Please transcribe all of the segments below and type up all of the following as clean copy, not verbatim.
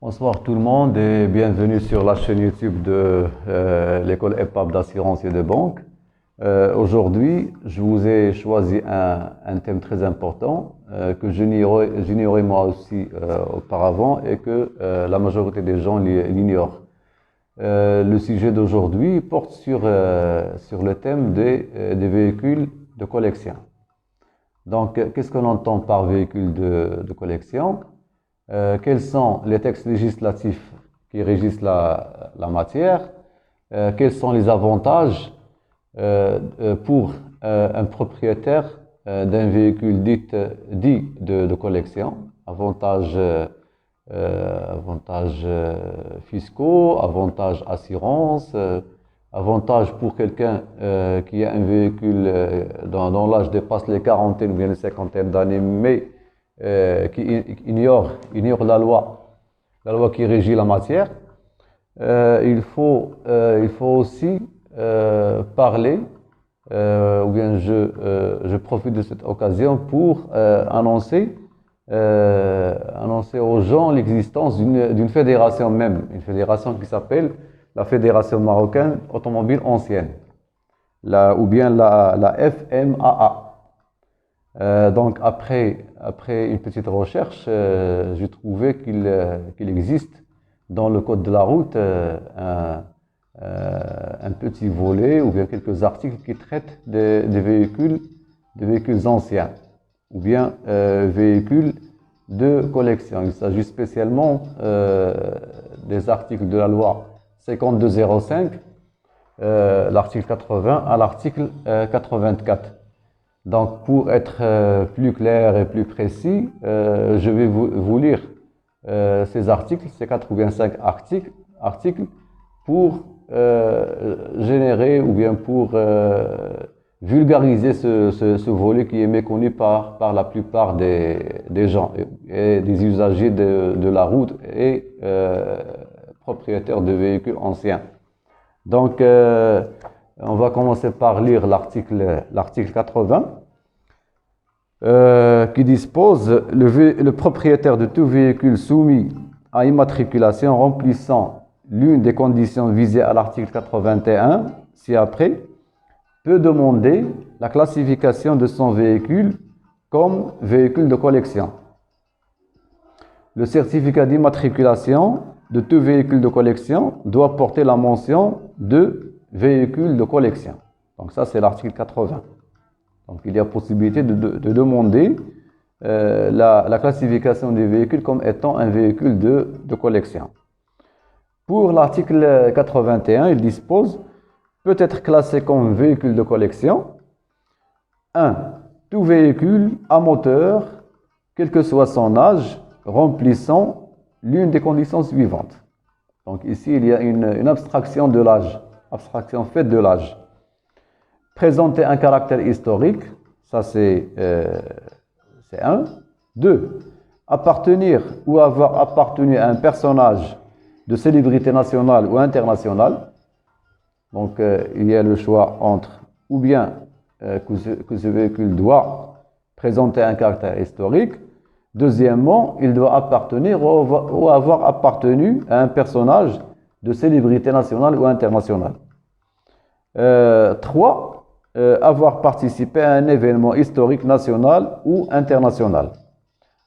Bonsoir tout le monde et bienvenue sur la chaîne YouTube de l'école EPAB d'assurance et de banque. Aujourd'hui, je vous ai choisi un thème très important que j'ignorais moi aussi auparavant et que la majorité des gens l'ignorent. Le sujet d'aujourd'hui porte sur le thème des véhicules de collection. Donc, qu'est-ce qu'on entend par véhicule de collection? Quels sont les textes législatifs qui régissent la matière? Quels sont les avantages pour un propriétaire d'un véhicule dit de collection? Avantages fiscaux, avantages assurance, avantages pour quelqu'un qui a un véhicule dont l'âge dépasse les quarantaines ou bien les cinquantaines d'années, mais qui ignore la loi qui régit la matière. Il faut aussi parler, ou bien je profite de cette occasion pour annoncer aux gens l'existence d'une fédération même, une fédération qui s'appelle la Fédération marocaine automobile ancienne, ou bien la FMAA. Donc après une petite recherche, j'ai trouvé qu'il existe dans le code de la route un petit volet ou bien quelques articles qui traitent des véhicules anciens ou bien véhicules de collection. Il s'agit spécialement des articles de la loi 5205, l'article 80 à l'article 84. Donc, pour être plus clair et plus précis, je vais vous lire ces articles, ces 4 ou bien 5 articles pour générer ou bien pour vulgariser ce volet qui est méconnu par la plupart des gens et des usagers de la route et propriétaires de véhicules anciens. Donc, on va commencer par lire l'article 80 qui dispose le propriétaire de tout véhicule soumis à immatriculation remplissant l'une des conditions visées à l'article 81 ci-après peut demander la classification de son véhicule comme véhicule de collection. Le certificat d'immatriculation de tout véhicule de collection doit porter la mention de véhicules de collection. Donc ça, c'est l'article 80. Donc il y a possibilité de demander la classification des véhicules comme étant un véhicule de collection. Pour l'article 81, il dispose peut être classé comme véhicule de collection 1. Tout véhicule à moteur, quel que soit son âge, remplissant l'une des conditions suivantes. Donc ici, il y a une abstraction de l'âge. Abstraction faite de l'âge. Présenter un caractère historique, ça c'est 1. 2. Appartenir ou avoir appartenu à un personnage de célébrité nationale ou internationale. Donc il y a le choix entre ou bien que ce véhicule doit présenter un caractère historique. Deuxièmement, il doit appartenir ou avoir appartenu à un personnage de célébrité nationale ou internationale. 3. Avoir participé à un événement historique national ou international.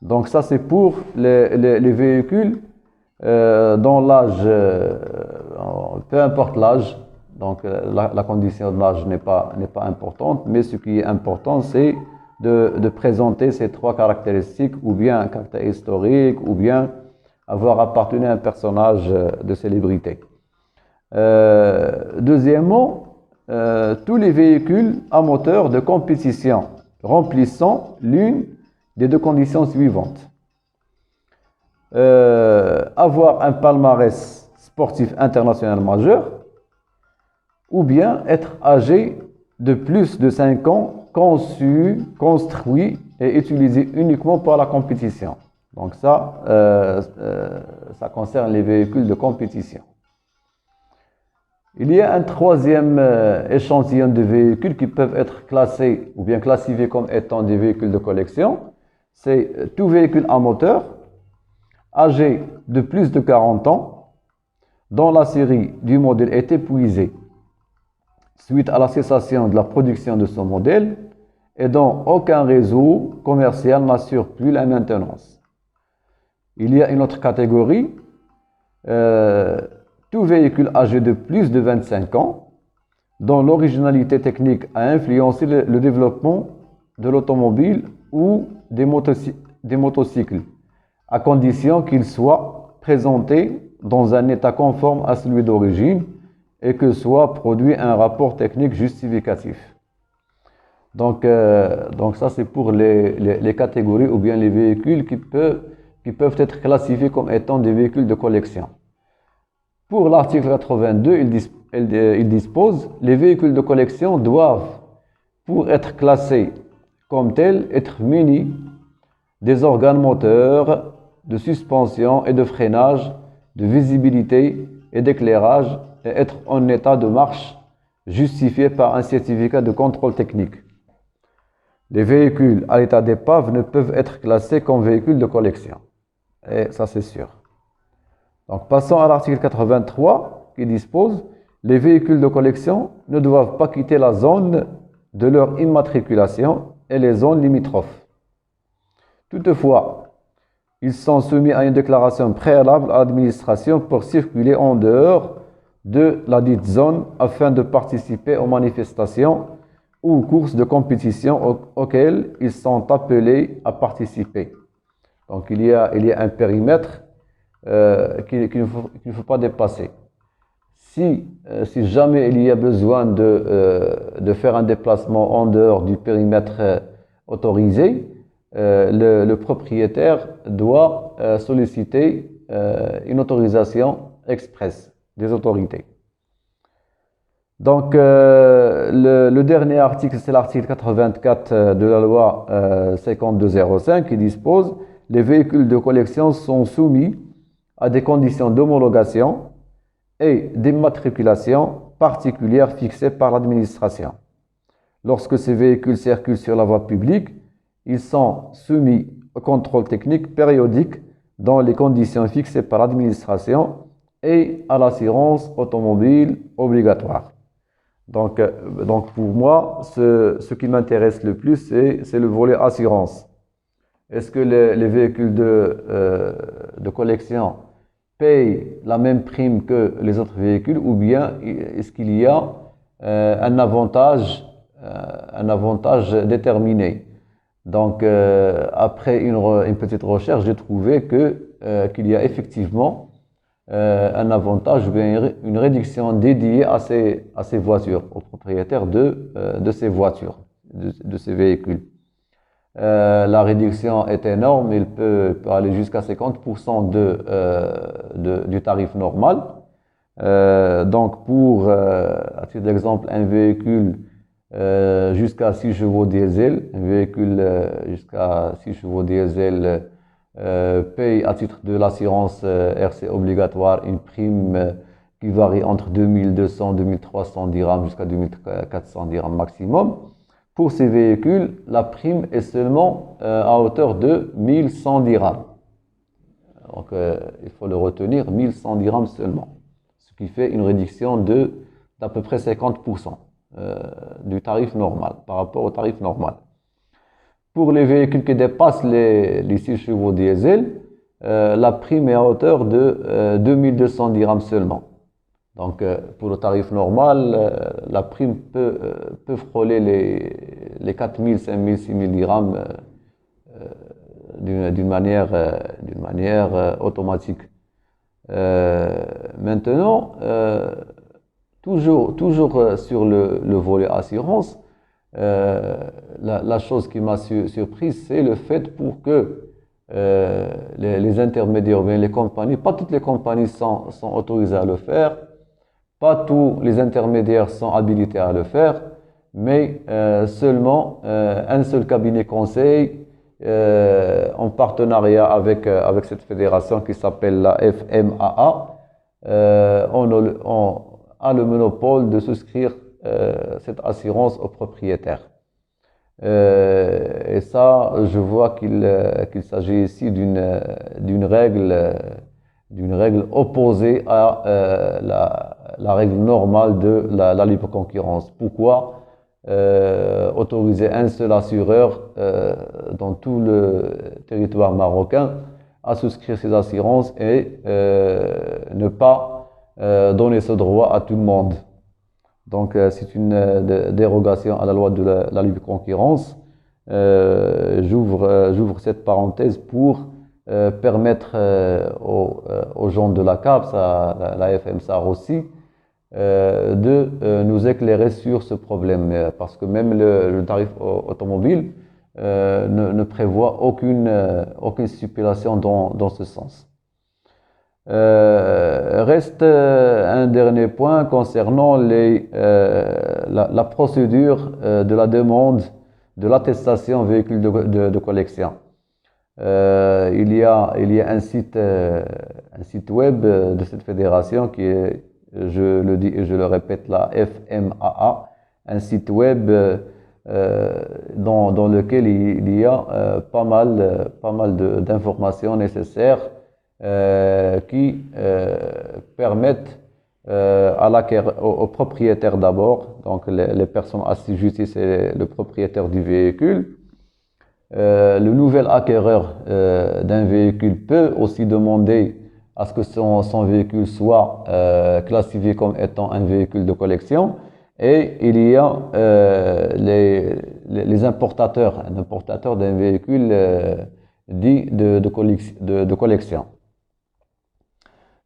Donc ça, c'est pour les véhicules dont l'âge, peu importe l'âge, donc la condition de l'âge n'est pas importante, mais ce qui est important, c'est de présenter ces 3 caractéristiques, ou bien un caractère historique, ou bien avoir appartenu à un personnage de célébrité. Deuxièmement, tous les véhicules à moteur de compétition remplissant l'une des 2 conditions suivantes. Avoir un palmarès sportif international majeur, ou bien être âgé de plus de 5 ans, conçu, construit et utilisé uniquement pour la compétition. Donc ça concerne les véhicules de compétition. Il y a un 3e échantillon de véhicules qui peuvent être classés ou bien classifiés comme étant des véhicules de collection. C'est tout véhicule à moteur âgé de plus de 40 ans, dont la série du modèle est épuisée suite à la cessation de la production de son modèle et dont aucun réseau commercial n'assure plus la maintenance. Il y a une autre catégorie, tout véhicule âgé de plus de 25 ans, dont l'originalité technique a influencé le développement de l'automobile ou des motocycles, à condition qu'il soit présenté dans un état conforme à celui d'origine et que soit produit un rapport technique justificatif. Donc ça c'est pour les catégories ou bien les véhicules qui peuvent être classifiés comme étant des véhicules de collection. Pour l'article 82, il dispose les véhicules de collection doivent, pour être classés comme tels, être munis des organes moteurs, de suspension et de freinage, de visibilité et d'éclairage et être en état de marche justifié par un certificat de contrôle technique. Les véhicules à l'état d'épave ne peuvent être classés comme véhicules de collection. Et ça, c'est sûr. Donc, passons à l'article 83 qui dispose les véhicules de collection ne doivent pas quitter la zone de leur immatriculation et les zones limitrophes. Toutefois, ils sont soumis à une déclaration préalable à l'administration pour circuler en dehors de la dite zone afin de participer aux manifestations ou aux courses de compétition auxquelles ils sont appelés à participer. Donc il y a un périmètre qu'il ne faut pas dépasser. Si jamais il y a besoin de faire un déplacement en dehors du périmètre autorisé, le propriétaire doit solliciter une autorisation express des autorités. Donc, le dernier article, c'est l'article 84 de la loi 5205 qui dispose les véhicules de collection sont soumis à des conditions d'homologation et d'immatriculation particulières fixées par l'administration. Lorsque ces véhicules circulent sur la voie publique, ils sont soumis au contrôle technique périodique dans les conditions fixées par l'administration et à l'assurance automobile obligatoire. Donc pour moi, ce qui m'intéresse le plus, c'est le volet assurance. Est-ce que les véhicules de collection payent la même prime que les autres véhicules ou bien est-ce qu'il y a un avantage déterminé? Donc, après une petite recherche, j'ai trouvé qu'il y a effectivement un avantage ou bien une réduction dédiée à ces voitures, aux propriétaires de ces voitures, de ces véhicules. La réduction est énorme, il peut aller jusqu'à 50% du tarif normal. Donc, pour, à titre d'exemple, un véhicule jusqu'à 6 chevaux diesel, un véhicule jusqu'à 6 chevaux diesel paye à titre de l'assurance RC obligatoire une prime qui varie entre 2200 2300 dirhams jusqu'à 2400 dirhams maximum. Pour ces véhicules, la prime est seulement à hauteur de 1100 dirhams. Donc, il faut le retenir, 1100 dirhams seulement. Ce qui fait une réduction d'à peu près 50% du tarif normal, par rapport au tarif normal. Pour les véhicules qui dépassent les 6 chevaux diesel, la prime est à hauteur de 2200 dirhams seulement. Donc, pour le tarif normal, la prime peut frôler les 4000, 5000, 6000 dirhams d'une manière automatique. Maintenant, toujours sur le volet assurance, la chose qui m'a surprise, c'est le fait pour que les intermédiaires, les compagnies, pas toutes les compagnies sont autorisées à le faire. Pas tous les intermédiaires sont habilités à le faire, mais seulement un seul cabinet conseil en partenariat avec cette fédération qui s'appelle la FMAA, on a le monopole de souscrire cette assurance aux propriétaires. et ça, je vois qu'il s'agit ici d'une règle opposée à la règle normale de la libre concurrence. Pourquoi autoriser un seul assureur dans tout le territoire marocain à souscrire ses assurances et ne pas donner ce droit à tout le monde? Donc, c'est une dérogation à la loi de la libre concurrence. J'ouvre cette parenthèse pour permettre aux gens de la CAPS, à la FMSAR aussi, de nous éclairer sur ce problème. Parce que même le tarif automobile ne prévoit aucune stipulation dans ce sens. Reste un dernier point concernant la procédure de la demande de l'attestation véhicule de collection. Il y a un site web de cette fédération qui est, je le dis et je le répète, la FMAA, un site web dans lequel il y a pas mal d'informations nécessaires qui permettent aux propriétaires d'abord, donc les personnes assujetties, c'est le propriétaire du véhicule. Le nouvel acquéreur d'un véhicule peut aussi demander à ce que son véhicule soit classifié comme étant un véhicule de collection. Et il y a les importateurs, un importateur d'un véhicule dit de collection.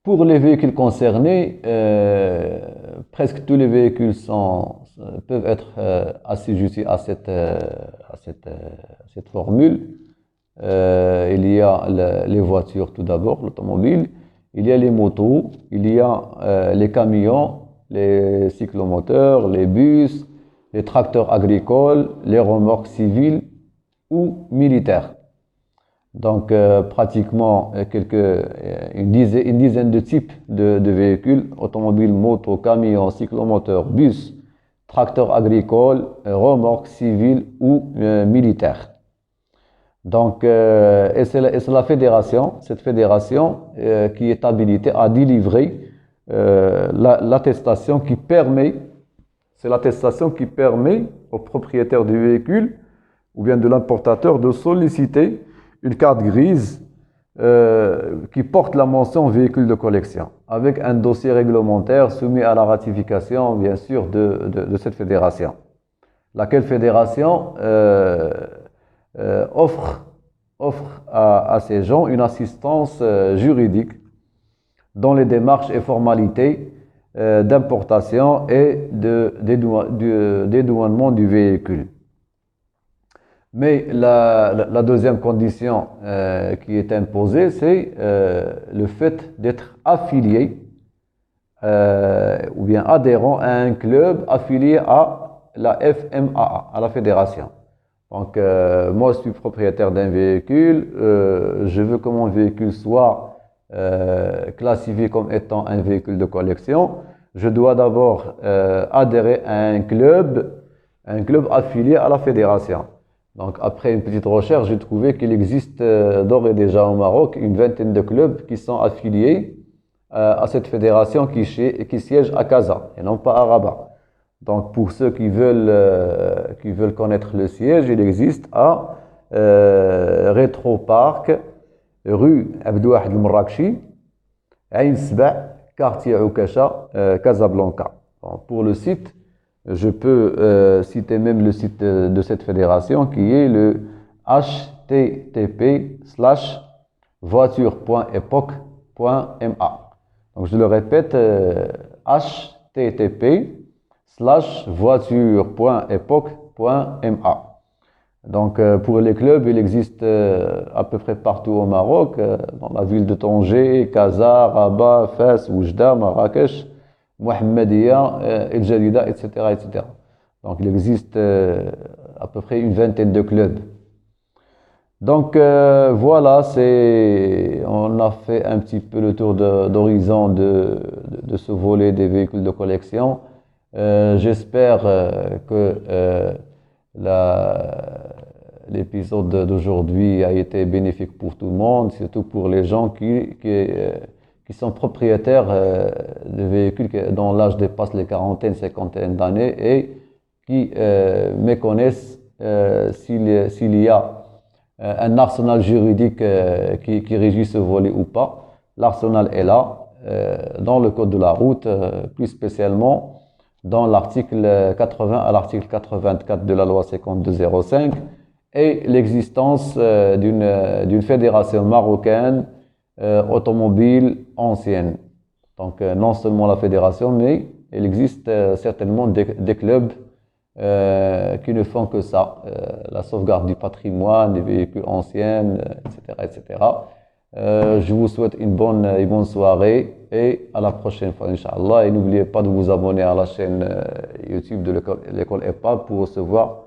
Pour les véhicules concernés, presque tous les véhicules peuvent être assujettis à cette formule. Il y a les voitures tout d'abord, l'automobile, il y a les motos, il y a les camions, les cyclomoteurs, les bus, les tracteurs agricoles, les remorques civiles ou militaires. Donc, pratiquement une dizaine de types de véhicules, automobiles, motos, camions, cyclomoteurs, bus, tracteurs agricoles, remorques civiles ou militaires. Donc, et c'est la fédération, cette fédération qui est habilitée à délivrer l'attestation qui permet, c'est l'attestation qui permet au propriétaire du véhicule ou bien de l'importateur de solliciter une carte grise qui porte la mention véhicule de collection, avec un dossier réglementaire soumis à la ratification, bien sûr, de cette fédération. Laquelle fédération offre à ces gens une assistance juridique dans les démarches et formalités d'importation et de dédouanement du véhicule. Mais la deuxième condition qui est imposée, c'est le fait d'être affilié ou bien adhérent à un club affilié à la FMAA, à la fédération. Donc, moi, je suis propriétaire d'un véhicule, je veux que mon véhicule soit classifié comme étant un véhicule de collection. Je dois d'abord adhérer à un club affilié à la fédération. Donc, après une petite recherche, j'ai trouvé qu'il existe d'ores et déjà au Maroc une vingtaine de clubs qui sont affiliés à cette fédération qui siège à Casa et non pas à Rabat. Donc, pour ceux qui veulent connaître le siège, il existe à Retro Park, rue Abdouahid El-Marrakchi, Ain Sba, quartier Oukacha, Casablanca. Donc, pour le site, je peux citer même le site de cette fédération qui est le http:/voiture.epoque.ma. Donc je le répète, http:/voiture.epoque.ma. Donc pour les clubs, il existe à peu près partout au Maroc, dans la ville de Tanger, Casa, Rabat, Fès, Oujda, Marrakech, Mohammedia, El Jalida, etc., etc. Donc il existe à peu près une vingtaine de clubs. Donc voilà, on a fait un petit peu le tour d'horizon de ce volet des véhicules de collection. J'espère que l'épisode d'aujourd'hui a été bénéfique pour tout le monde, surtout pour les gens qui sont propriétaires de véhicules dont l'âge dépasse les quarantaines, cinquantaines d'années et qui méconnaissent s'il y a un arsenal juridique qui régit ce volet ou pas. L'arsenal est là, dans le code de la route, plus spécialement dans l'article 80 à l'article 84 de la loi 5205 et l'existence d'une fédération marocaine automobile ancienne. Donc non seulement la fédération, mais il existe certainement des clubs qui ne font que ça, la sauvegarde du patrimoine, des véhicules anciens, etc., etc. Je vous souhaite une bonne soirée et à la prochaine fois, Inch'Allah. Et n'oubliez pas de vous abonner à la chaîne YouTube de l'école EPA pour recevoir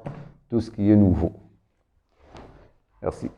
tout ce qui est nouveau. Merci.